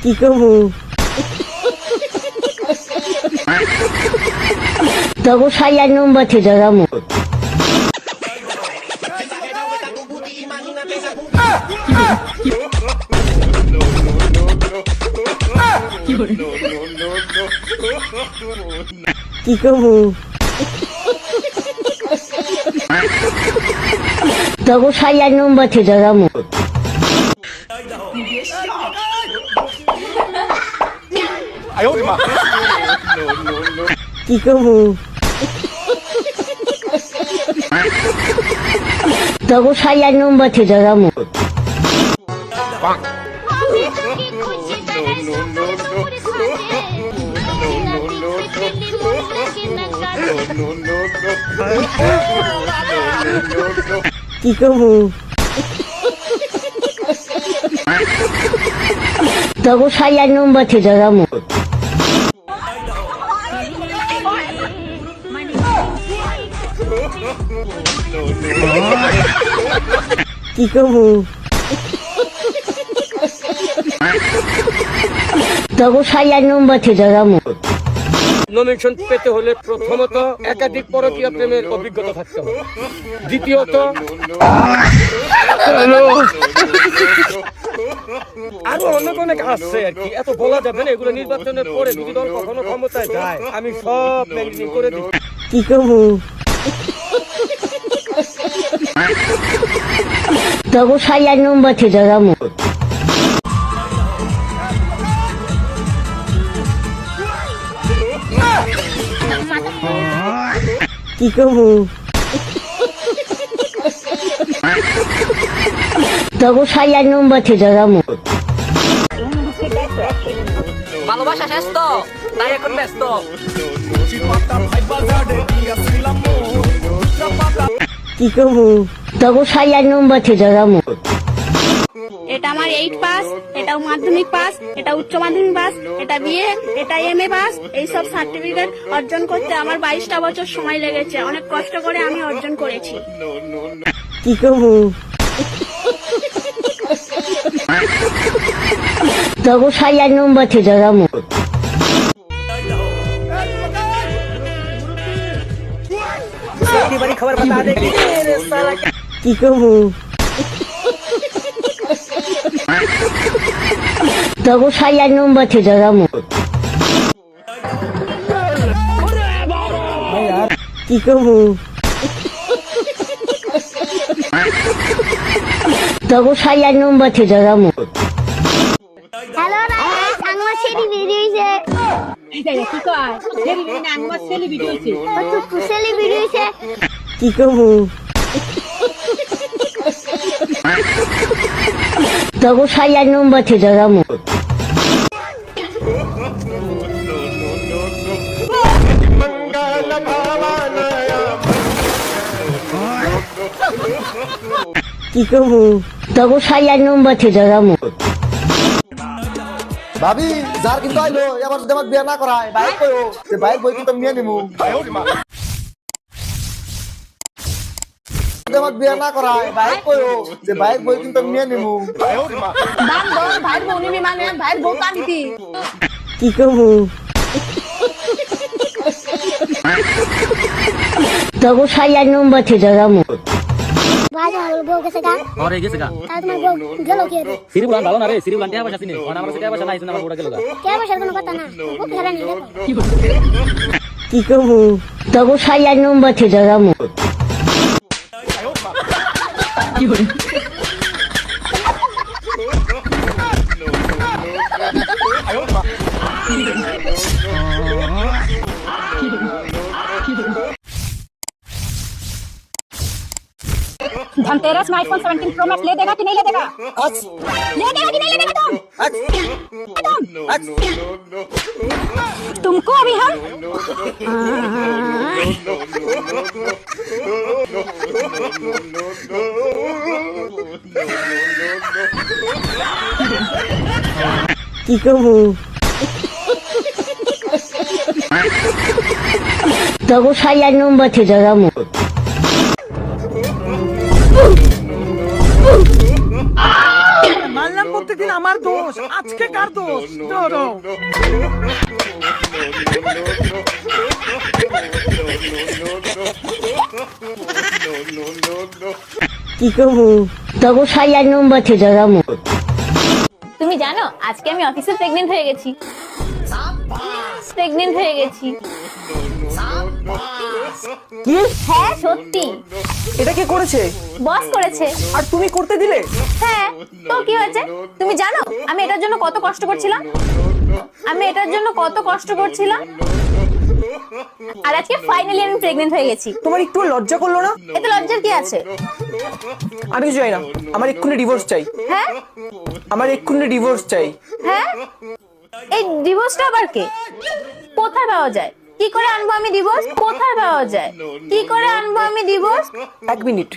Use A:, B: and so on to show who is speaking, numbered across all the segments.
A: কি করবো তবু সাইয়ার নম্বর থেকে যাবো কি করবো তবু সাইয়ার নম্বর থেকে যাবো কি করবো তবু সাইয়ার নম্বর থেকে যাবো কি করবো তবু সাইয়ার নম্বর থেকে যাবো কি করবো তবু সাইয়ার নম্বর থেকে যাবো
B: নমিনেশন পেতে হলে প্রথমত একাধিক পরকীয়া প্রেমের অভিজ্ঞতা থাকতে হবে, দ্বিতীয়ত আরো অনেক অনেক আছে আর কি, এত বলা যাবে না। এগুলো নির্বাচনের পরে যদি দল কখনো ক্ষমতায় যায় আমি সব ম্যানেজিং করে দিই।
A: কি করবো তবু সাইয়ার নম্বর থেকে যাবো কি করবো তবু সাইয়ার নম্বর থেকে যাবো
C: ভালোবাসা শেষ তো তাই এখন ব্যস্ত।
A: কি করবো তবু সাইয়ার নম্বর থেকে যাবো
D: এটা আমার 8 পাস, এটা মাধ্যমিক পাস, এটা উচ্চ মাধ্যমিক পাস, এটা বিএ, এটা এমএ পাস। এইসব সার্টিফিকেট অর্জন করতে আমার 22টা বছর সময় লেগেছে, অনেক কষ্ট করে আমি অর্জন করেছি।
A: কি করবো তবু সাইয়ার নম্বর থেকে যাবো কি করবো তবু সাইয়ার নম্বর থেকে যাবো কি করবো তবু সাইয়ার নম্বর থেকে যাবো
D: হ্যালো রাইস, আমার সেরি ভিডিও হইছে।
E: কি কয় সেরি ভিডিও না আমার সেলি ভিডিও হইছে
D: তো কুসেলি ভিডিও হইছে।
A: কি করবো তবু সাইয়ার নম্বর থেকে যাবো কি করবো তবু সাইয়ার নম্বর থেকে যাবো
F: ভাবি যার কিন্তু আইলো এবার যদি আমাকে বিয়ে না করায় বাইক কইও যে বাইক বই কিন্তু নিয়ে নিমু আমাকে বিয়ে না করায় বাইক কইও যে বাইক বই কিন্তু নিয়ে নিমু
E: দাম দর ভাইয়ের বউ নিবি মানে ভাইয়ের বউ তা নিবি।
A: কি করবো তবু সাইয়ার নম্বর থেকে যাবো
D: ভাই আমার বউ গেছে গা,
C: আরে গেছে গা
D: আর তোমার বউ গেল কি রে?
C: সিরিবুলান ভালো না রে, সিরিবুলান টিয়া পয়সা চিনি কোন আমার টিয়া পয়সা নাই, আমার বড় গেল গা।
D: কে বসার কোনো কথা না, ও ফেরা নি রে।
A: কি করবো তবু সাইয়ার নম্বর থেকে যাবো
E: धनतेरस में आईफोन 17 प्रो मैक्स ले देगा कि नहीं ले देगा? ले देगा कि नहीं ले देगा तुम? तुमको अभी हम
A: কি করবো তবু সাইয়ার নম্বর থেকে যাবো কি করবো তখন সাইয়ার নম্বর থেকে যাবো।
G: তুমি জানো আজকে আমি অফিসে প্রেগনেন্ট হয়ে গেছি। প্রেগনেন্ট হয়ে গেছি।
B: কি
G: হ্যাঁ সত্যি।
B: এটা কে করেছে?
G: বস করেছে।
B: আর তুমি করতে দিলে?
G: হ্যাঁ তো কি হয়েছে? তুমি জানো আমি এটার জন্য কত কষ্ট করছিলাম? আমি এটার জন্য কত কষ্ট করছিলাম। আর আজকে ফাইনালি আমি প্রেগনেন্ট হয়ে গেছি।
B: তোমার একটু লজ্জা করলো না?
G: এতে লজ্জার কি আছে?
B: আমি কিছু চাই না, আমার এক্ষুনি ডিভোর্স চাই।
G: হ্যাঁ
B: আমার এক্ষুনি ডিভোর্স চাই।
G: হ্যাঁ এই ডিভোর্সটা আবার কে? কোথায় পাওয়া যায়? কি করে আনবো আমি ডিভোর্স? কোথায় পাওয়া যায়? কি করে আনবো আমি ডিভোর্স?
B: এক মিনিট,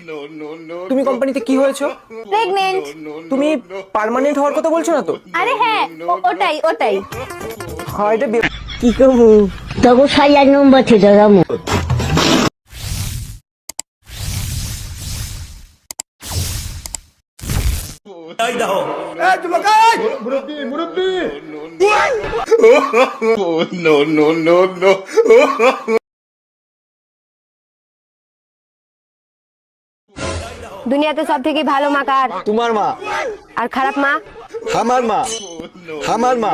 B: তুমি কোম্পানিতে কি হয়েছো?
G: প্রেগনেন্ট।
B: তুমি পার্মানেন্ট হওয়ার কথা বলছো না তো?
G: আরে হ্যাঁ ওটাই ওটাই।
B: হ্যাঁ এটা
A: কি করবো তখন সাইয়ার নম্বর থেকে যাবো।
H: দুনিয়াতে সব থেকে ভালো মা কার?
F: তোমার মা।
H: আর খারাপ মা?
F: আমার মা। আমার মা।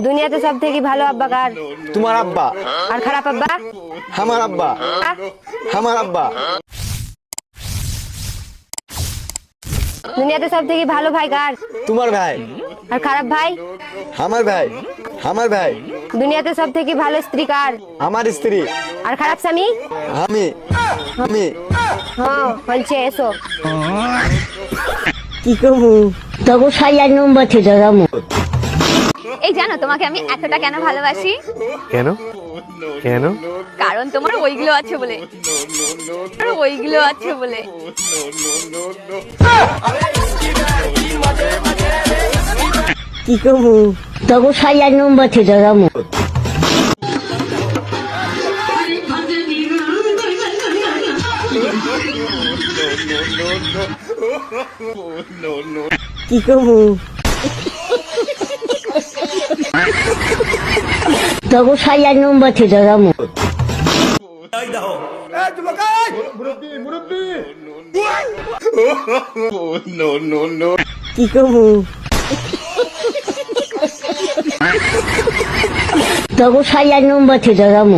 H: দুনিয়াতে সব থেকে ভালো আব্বা কার?
F: তোমার আব্বা।
H: আর খারাপ আব্বা?
F: আমার আব্বা। আমার আব্বা।
H: দুনিয়াতে সব থেকে ভালো ভাই কার?
F: তোমার ভাই।
H: আর খারাপ ভাই?
F: আমার ভাই। আমার ভাই।
H: দুনিয়াতে সব থেকে ভালো স্ত্রী কার?
F: আমার স্ত্রী।
H: আর খারাপ স্বামী?
F: আমি। আমি।
H: হ্যাঁ হয়েছে এসো।
A: কি করবো তখন সাইয়ার নম্বর থেকে যাবো।
G: এই জানো তোমাকে আমি এতটা কেন ভালোবাসি?
F: কেন? কেন?
G: কারণ তোমার ওইগুলো আছে বলে। ওইগুলো আছে বলে।
A: কি করবো তখন সাইয়ার নম্বর থেকে যাবো। কি করবো তখন সাইয়ার নম্বর থেকে যাবো। কি করবো তখন সাইয়ার নম্বর থেকে যাবো।